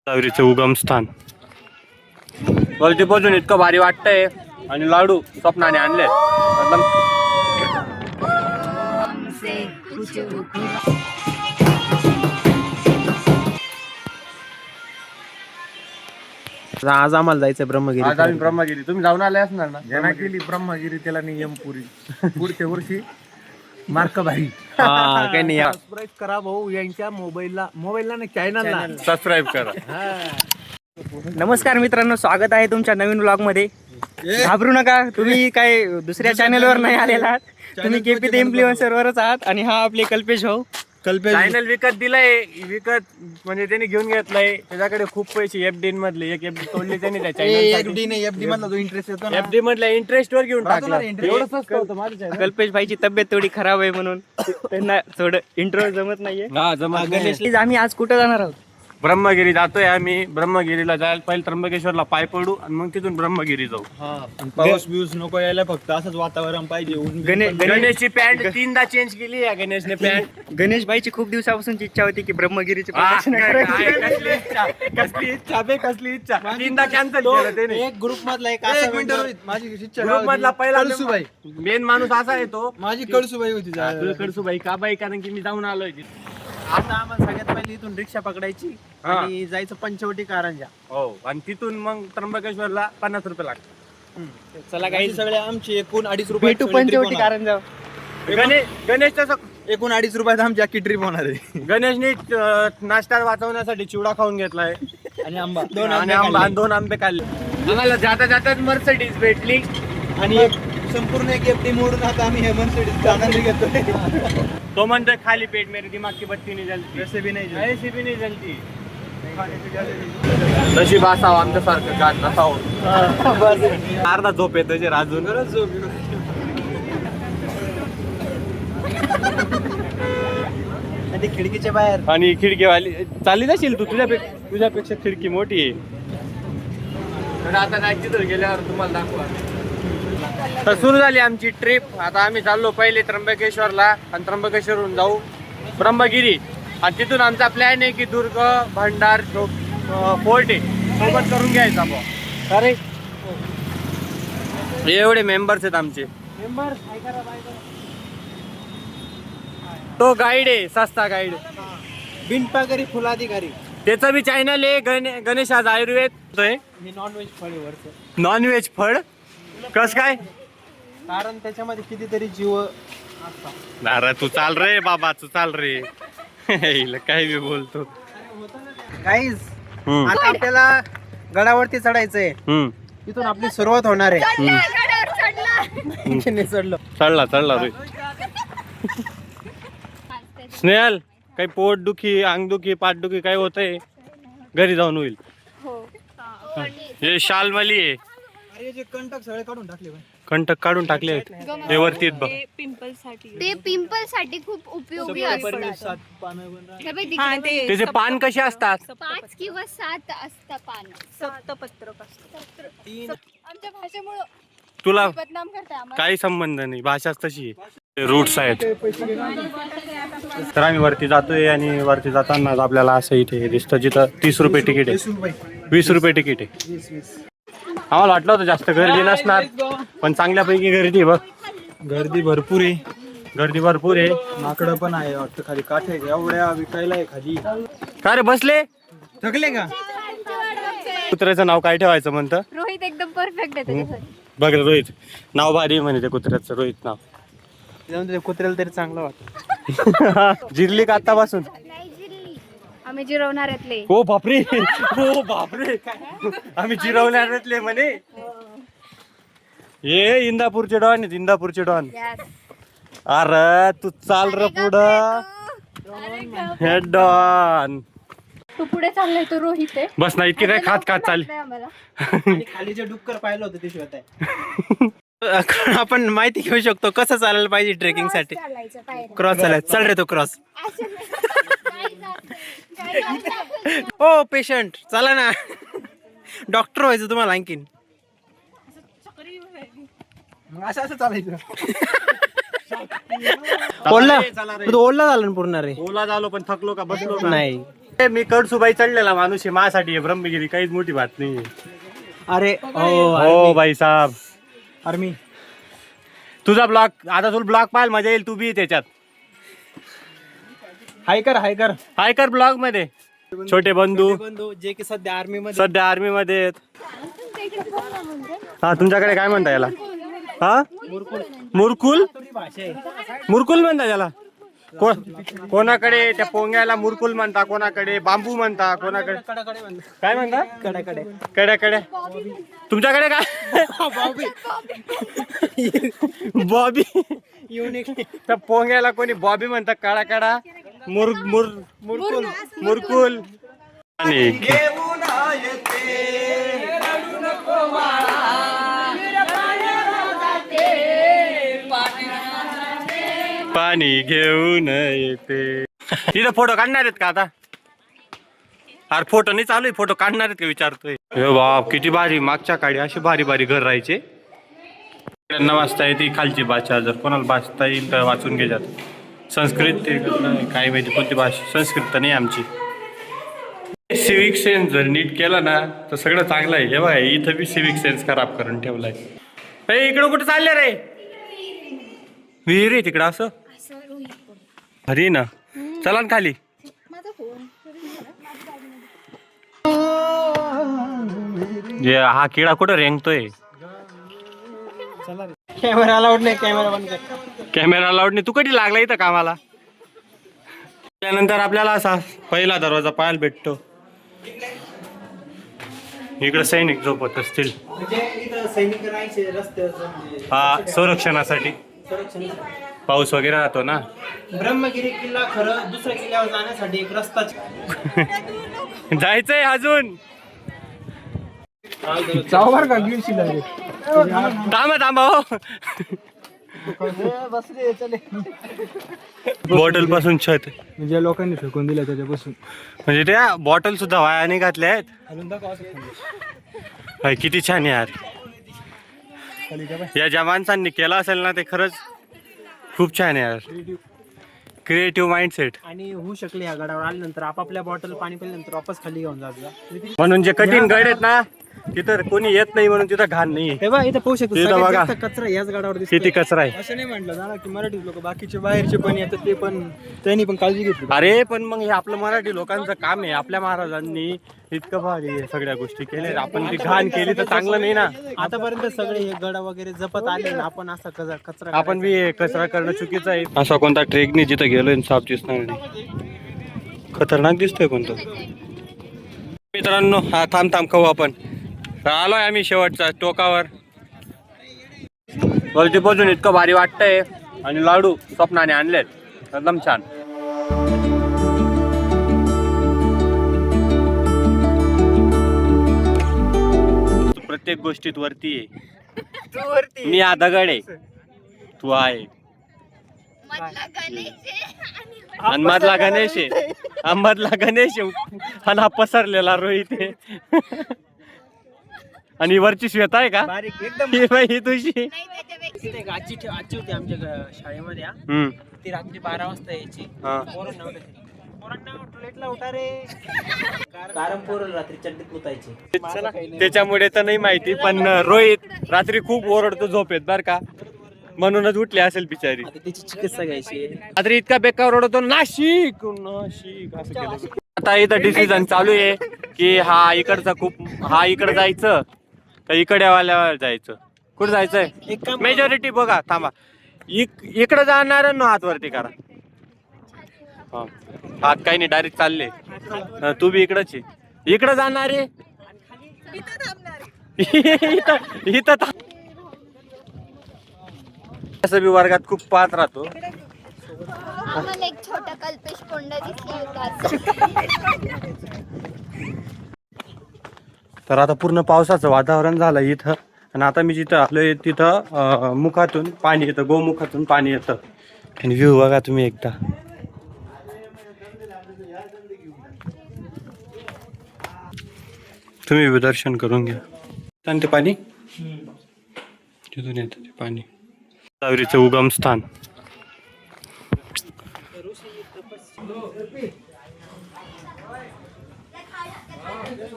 गोदावरीचे उगमस्थान. वरती पोहोचून इतकं भारी वाटतंय आणि लाडू स्वप्नाने आणले एकदम. आज आम्हाला जायचं ब्रह्मगिरी. आज आम्ही ब्रह्मगिरी. तुम्ही जाऊन आले असणार ना? ज्यांना केली ब्रह्मगिरी त्याला नियम पुरी. पुढच्या वर्षी मार्क भारी. काही नाही. सबस्क्राईब करा भाऊ यांच्या मोबाईलला नाही चॅनलला सबस्क्राईब करा. नमस्कार मित्रांनो, स्वागत आहे तुमच्या नवीन व्लॉग मध्ये. घाबरू नका, तुम्ही काय दुसऱ्या चॅनलवर नाही आलेला आहात. तुम्ही केपी इन्फ्लुएन्सर वरच आहात. आणि हा आपले कल्पेश भाऊ. चॅनल विकत दिलंय. विकत म्हणजे त्यांनी घेऊन घेतलंय. त्याच्याकडे खूप पैसे एफडी मधले एक एफडी तोडली त्यांनी त्या चॅनल. एफडी मधल्या इंटरेस्ट वर घेऊन टाकला. एवढं स्वस्त होतं माझं channel. कल्पेश भाईची तब्येत थोडी खराब आहे म्हणून त्यांना थोडं इंट्रो जमत नाहीये. हा जमा. Please, आम्ही आज कुठं जाणार आहोत? ब्रह्मगिरी जातोय आम्ही. ब्रह्मगिरीला जायला पहिले त्र्यंबकेश्वरला पाय पडू आणि मग तिथून ब्रह्मगिरी जाऊ. पाऊस बिऊस नको यायला, फक्त असंच वातावरण पाहिजे. गणेशची पॅन्ट 3दा चेंज केली आहे गणेशने पॅन्ट. गणेश भाईची खूप दिवसापासून इच्छा होती की ब्रह्मगिरीची कसली इच्छा 3दा कॅन्सल केलं त्याने. एक ग्रुप मधला एक माझी ग्रुप मधला पहिला मेन माणूस असा येतो. माझी कळसुबाई होती. कडसूबाई का बाई? कारण की मी जाऊन आलोय तिथे. आता आम्हाला सगळ्यात पहिले इथून रिक्षा पकडायची आणि जायचं पंचवटी कारंजा. हो, आणि तिथून मग त्र्यंबकेश्वरला 50 रुपये लागतात. चला काही सगळे आमची एकूण 2.5 रुपये भेटू पंचवटी कारण जाऊ. गणेश तसं एकूण 2.5 रुपयात आमची अख्खी ट्रिप होणार आहे. गणेशने नाश्ता वाचवण्यासाठी चिवडा खाऊन घेतलाय आणि आंबा दोन आंबे खाल्ले. आम्हाला जाता जाताच मर्सिडीज भेटली आणि एक संपूर्ण एक एफडी मोडून आता आम्ही हे मर्सिडीज आनंद घेतोय. तो म्हणतोय खाली पेट मेरी दिमाग की बत्ती नाही जलती. वैसे भी नाही ऐसी भी नाही जलती. नशीब असावं आमच्यासारखं गात नसावं. अर्धा झोप येत अजून. खिडकीच्या बाहेर आणि खिडकीवाली चालली जाशील तू. तुझ्यापेक्षा खिडकी मोठी आहे. आता नाही तिथं गेल्यावर तुम्हाला दाखवा. तर सुरू झाली आमची ट्रिप. आता आम्ही चाललो पहिले त्र्यंबकेश्वरला आणि त्र्यंबकेश्वरहून जाऊ ब्रह्मगिरी. आणि तिथून आमचा प्लॅन आहे की दुर्ग भंडार फोर्ट आहे सोबत करून घ्यायचा. अरे एवढे मेंबर्स आहेत आमचे. तो गाईड आहे, सस्ता गाईड. बिनपागरी फुलाधिकारी. त्याचा बी चॅनल आहे. गणेश आज आयुर्वेद. नॉनव्हेज फळ आहे वरचं. नॉनव्हेज फळ कस काय? कारण त्याच्यामध्ये कितीतरी जीव असतात. अरे तू चाल रे बाबा, तू चाल रे. काय बी बोलतो. गाईज आता आपल्याला गडावरती चढायचंय. इथून आपली सुरुवात होणार आहे. चढला रे. स्नेहल, काही पोटदुखी, अंगदुखी, पाठदुखी काय होतंय? घरी जाऊन होईल. हे शालमली आहे. अरे जे कंटक सगळे काढून टाकले. कंटक काढून टाकले. ते वरती बघ. ते पिंपल साठी खूप उपयोगी असतात. त्याचे पान कसे असतात? 5 किंवा 7 असतात पान. सप्तपत्रक असतात. आमच्या भाषेमुळे तुला बदनाम करताय आम्हाला. काही संबंध नाही, भाषाच तशी आहे. रूट्स आहेत. तर आम्ही वरती जातोय आणि वरती जाताना आपल्याला असं इथे दिसतं जिथं 30 रुपये तिकीट आहे. 20 रुपये तिकीट आहे. आम्हाला वाटलं होतं जास्त गर्दी नसणार, पण चांगल्यापैकी गर्दी आहे बघ. गर्दी भरपूर आहे. गर्दी भरपूर आहे. माकडं पण आहे वाटतं खाली. काठे एवढ्या विकायला आहे खाली. का रे बसले? थकले का? कुत्र्याचं नाव काय ठेवायचं म्हणतं? रोहित एकदम परफेक्ट आहे त्याच्यासाठी. बघ रे रोहित, नाव भारी म्हणे ते कुत्र्याचं. रोहित नाव. कुत्र्याला तरी चांगलं वाटतं. जिरली का आतापासून? नाही जिरली. आम्ही जिरवणाऱ्यातले. हो बापरे. हो बापरे. आम्ही जिरवण्यातले म्हणे. हे इंदापूरचे डॉन आहेत. इंदापूरचे डॉन. अरे तू चाल र पुढं. हे डॉन. तू पुढे चाललाय तो रोहित आहे. बस ना, इतकी काय खात चालली. खाली जे डुक्कर पाहिलं होतं ते शिवाय. आपण माहिती घेऊ शकतो कसं चालायला पाहिजे ट्रेकिंग साठी. क्रॉस चालायचं. चल रे तो क्रॉस. ओ पेशंट चला ना. डॉक्टर व्हायचं तुम्हाला आणखीन. असं चालायचं. ओला झालं पूर्ण रे. ओला झालो पण थकलो का बसलो का? नाही मी कडसुबाई चढलेला माणूस आहे, माझ्यासाठी हे ब्रह्मगिरी काहीच मोठी बात नाही. अरे हो भाई साहेब, आर्मी तुझा ब्लॉग आता तुला ब्लॉग पाहायला मजा येईल, तू बी त्याच्यात हायकर ब्लॉग मध्ये. छोटे बंधू जे की सध्या आर्मी मध्ये आहेत. हा तुमच्याकडे काय म्हणता याला? हा मुरकुल म्हणता याला. कोणाकडे त्या पोंग्याला मुरकुल म्हणता, कोणाकडे बांबू म्हणता, कोणाकडे काय म्हणता कड्या. तुमच्याकडे काय? बॉबी. त्या पोंग्याला कोणी बॉबी म्हणता, काडा मुरकुल. आणि पाणी घेऊन येते. तिथं फोटो काढणार आहेत का आता? अरे फोटो नाही चालू आहे, फोटो काढणार आहेत का विचारतोय. हे बाप किती भारी, मागच्या काळी अशी भारी घर राहायचे. त्यांना वाचता येते खालची भाषा, जर कोणाला वाचता येईल तर वाचून घ्यायच्यात. संस्कृत काय माहिती कोणती भाषा, संस्कृत तर नाही आमची. सिविक सेन्स जर नीट केला ना तर सगळं चांगलं आहे. हे बघा इथं बी सिविक सेन्स खराब करून ठेवलाय. इकडं कुठं चालले रे? विहीर आहे तिकडं असं हरी ना, चला ना खाली. हा किडा कुठं रेंगतोय? कॅमेरा अलाउड नाही, कॅमेरा बंद कर. कॅमेरा अलाउड नाही. तू कधी लागला इथं कामाला? त्यानंतर आपल्याला असा पहिला दरवाजा पाहायला भेटतो. इकडे सैनिक झोपत असतील, सैनिक राहायचे रस्त्याचं हा संरक्षणासाठी. पाऊस वगैरे राहतो ना. ब्रह्मगिरी किल्ला खरं दुसऱ्या किल्ल्यावर जाण्यासाठी एक रस्ता जायचंय अजून. थांबा हो. बॉटल पासून छत म्हणजे लोकांनी फेकून दिलं त्याच्यापासून. म्हणजे त्या बॉटल सुद्धा वायाने घातल्या आहेत. किती छान यार. या ज्या माणसांनी केला असेल ना ते खरंच खूप छान यार. Creative mindset. आणि होऊ शकले या गडावर आल्यानंतर आपापल्या बॉटल पाणी पिल्यानंतर वापस खाली घेऊन जात. म्हणून जे कठीण गड आहेत ना तिथं कोणी येत नाही, म्हणून तिथं घाण नाही. हे बघा इथं पाहू शकतो तिथं बघा कचरा याच गडावर दिसतो. किती कचरा आहे. असं नाही म्हटलं ना की मराठी लोक बाकीचे बाहेरचे पण येतात, ते पण त्यांनी पण काळजी घेतली. अरे पण मग हे आपलं मराठी लोकांचं काम आहे. आपल्या महाराजांनी इतकं भारी सगळ्या गोष्टी केल्या, आपण ती घाण केली तर चांगलं नाही ना. आतापर्यंत सगळे हे गड वगैरे जपत आले ना, आपण असा कचरा आपण बी कचरा करणं चुकीचं आहे. असा कोणता ट्रेकने जिथं गेलोय साप दिसणार नाही. खतरनाक दिसतोय कोणतं. मित्रांनो हा थांब खाऊ आपण. आलोय आम्ही शेवटच्या टोकावर. वरती पोहोचून इतकं भारी वाटतंय. आणि लाडू स्वप्नाने आणलेत एकदम छान. प्रत्येक गोष्टीत वरती आहे. मी हा दगड आहे, तू आहे. मधला गणेश आहे, मधला गणेश आहे आणि हा पसरलेला रोहित आहे. आणि वरची श्वेता आहे का? ही बाई ही तुझी. आजी होती आमच्या शाळेमध्ये. ती रात्री 12 वाजता यायची. टॉयलेटला उठा रे, कारण पोरं रात्री चड्डीत मुतायचे. त्याच्यामुळे तर नाही माहिती, पण रोहित रात्री खूप ओरडतो झोपेत बर का, म्हणूनच उठली असेल बिचारी. त्याची चिकित्सा घ्यायची. रात्री इतका बेकार ओरडतो नाशिक असं केलं. आता इथं डिसिजन चालू आहे की हा इकडं जायचं का इकडे वाल्यावर जायचं. कुठं जायचंय? मेजॉरिटी बघा थांबा. इकडं जाणार ना हात वरती करा. हात काही नाही डायरेक्ट चालले. तू बी इकडच आहे. इकडं जाणार आहे इथं असं बी वर्गात खूप पाहत राहतो. आम्हाला एक छोटा कल्पेश कोंड दिसला होता. तर आता पूर्ण पावसाचं वातावरण झालं इथं. आणि आता मी जिथं आलोय तिथं मुखातून पाणी येतं, गोमुखातून पाणी येतं. आणि व्ह्यू बघा तुम्ही एकदा. तुम्ही दर्शन करून घ्या. आणि ते पाणी तिथून येतं ते पाणी. गोदावरीचं उगम स्थान.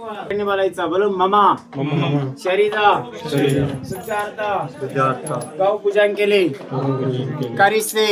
बोलायचा बोलो मामा शरीरा सुचार्थ गौ पूजन केले करिसे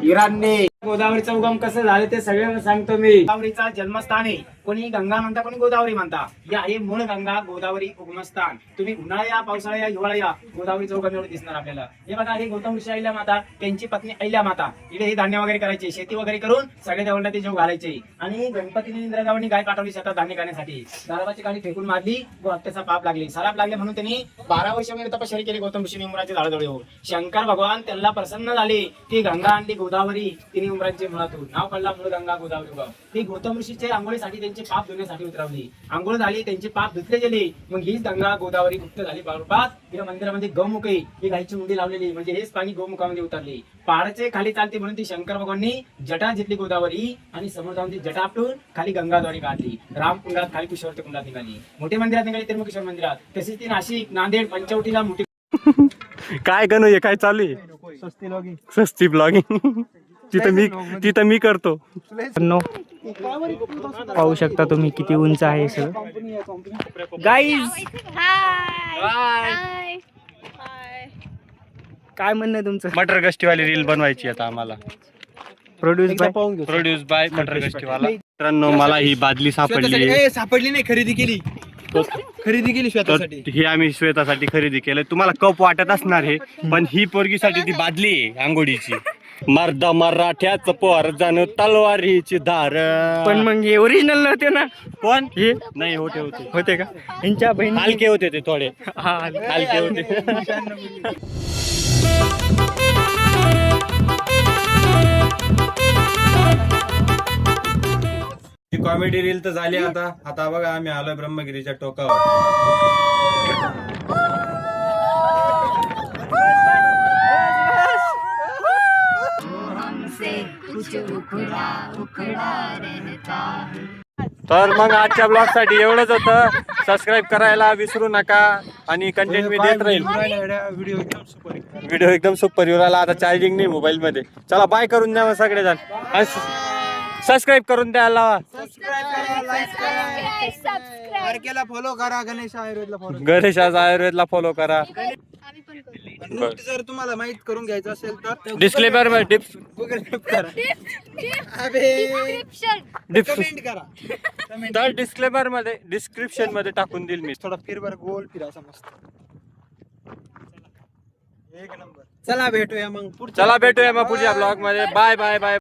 इराणने गोदावरीचा उगम कसं झालं ते सगळ्यांना सांगतो मी. गोदावरीचा जन्मस्थान आहे. कोणी गंगा म्हणता कोणी गोदावरी म्हणता. या आहे मूळ गंगा गोदावरी उगमस्थान. तुम्ही उन्हाळ्या पावसाळ्या हिवाळ्या गोदावरीचा उगम एवढं दिसणार आपल्याला. हे बघा हे गौतम ऋषी अहिल्या माता त्यांची पत्नी अहिल्या माता इथे हे धान्य वगैरे करायचे शेती वगैरे करून सगळे देवांना ते जेव घालायचे. आणि गणपतीने इंद्रदेवांनी गाय पाठवली शेतात धान्य करण्यासाठी. दाराबाची गाडी फेकून मारली व हत्याचा पाप लागली सराप लागले म्हणून त्यांनी 12 वर्ष वगैरे तपश्चर्या केली गौतम ऋषीने उमराचे झाडाजवळ येऊन. शंकर भगवान त्यांना प्रसन्न झाले. ती गंगा आणली गोदावरी तिने उमरांचे मुळातून नाव पडला मूळ गंगा गोदावरी उगम. ती गौतम ऋषीचे आंघोळीसाठी त्यांचे पाप धुण्यासाठी उतरवली. आंघोळ झाली त्यांचे पाप धुतले गेले. मग हीच गंगा गोदावरी गुप्त झाली. बरोबर या मंदिरामध्ये गौमुख आहे ही गायची मुंडी लावलेली म्हणजे हेच पाणी गौमुखामध्ये उतरले. पहाडाचे खाली चालते म्हणून ती शंकर भगवाननी जटा घेतली गोदावरी आणि समोर जाऊन ती जटा आपटून खाली गंगाद्वारे काढली. रामकुंडात खाली कुशवर्ती कुंडात निघाली. मोठे मंदिरात निघाली त्र्यंबकेश्वर मंदिरात. तसेच ती नाशिक नांदेड पंचवटीला मोठी. काय गणू हे काय चालू आहे? सस्ती ब्लॉगिंग तिथं मी करतो. पाहू शकता तुम्ही किती उंच आहे सगळं. गाईज हाय काय म्हणणं आहे तुमचं? मटर गष्टीवाली रील बनवायची आता आम्हाला. प्रोड्यूस बाय प्रोड्यूस बाय मटर गष्टीवाला. मित्रांनो मला ही बादली सापडली. सापडली नाही खरेदी केली तर ही आम्ही श्वेतासाठी खरेदी केलं. तुम्हाला कप वाटत असणार हे पण ही पोरगीसाठी ती बादली आहे आंघोळीची. मर्दा मराठ्याच पोर जाण तलवारीची धार. पण मग हे ओरिजिनल नव्हते ना? कोण हे नाही होते का यांच्या बहिणी? हलके होते ते थोडे हा हलके होते. कॉमेडी रील तर झाली. आता बघा आम्ही आलोय ब्रह्मगिरीच्या टोकावर. तर मग आजच्या ब्लॉग साठी एवढंच होतं. सबस्क्राईब करायला विसरू नका आणि कंटेंट मी देत राहील. व्हिडिओ एकदम सुपर येऊ राहिला. आता चार्जिंग नाही मोबाईल मध्ये. चला बाय करून द्या मग सगळेजण. सबस्क्राईब करून द्या. लावा फॉलो करा. गणेश आयुर्वेदला फॉलो. गणेश आयुर्वेदला फॉलो करा. जर तुम्हाला माहित करून घ्यायचं असेल तर डिस्क्लेमर मध्ये तर डिस्क्लेमर मध्ये डिस्क्रिप्शन मध्ये टाकून देईल मी. थोडा फिरवर गोल फिरायचा मस्त. एक नंबर. चला भेटूया मग पुढच्या ब्लॉग मध्ये. Bye bye bye.